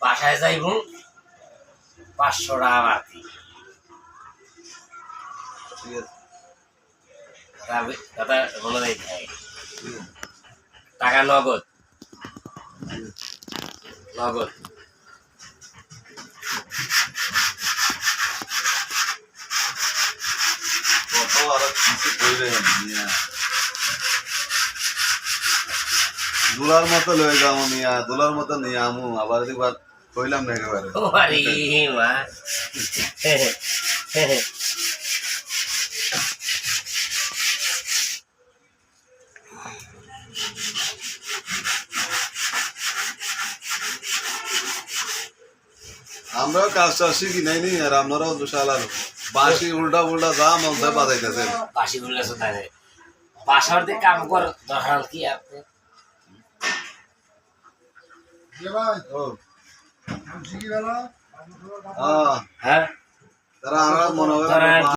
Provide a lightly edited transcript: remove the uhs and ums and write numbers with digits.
বাসায় যাইব 500 টাকা বাড়তি ঠিক আছে কথা বলে দেয় টাকা নগদ নগদ কত আর কিছু কইলে মিয়া দুলার মতো লয়ে যাবো মিয়া দুলার মতো নিয়ে আমু আবার একবার কইলাম না একেবারে আরে মা আমরাও কাজ টাজ শিখি নাই নি আর আপনারাও দুশালার বাঁশি উল্টা উল্টা যা মধ্যে বাজাইতেছে বাসি গুলো শোনায় বাসার দিয়ে কাম কর দরকার কি আপনি ও হ্যাঁ তারা আমরা মনে হয়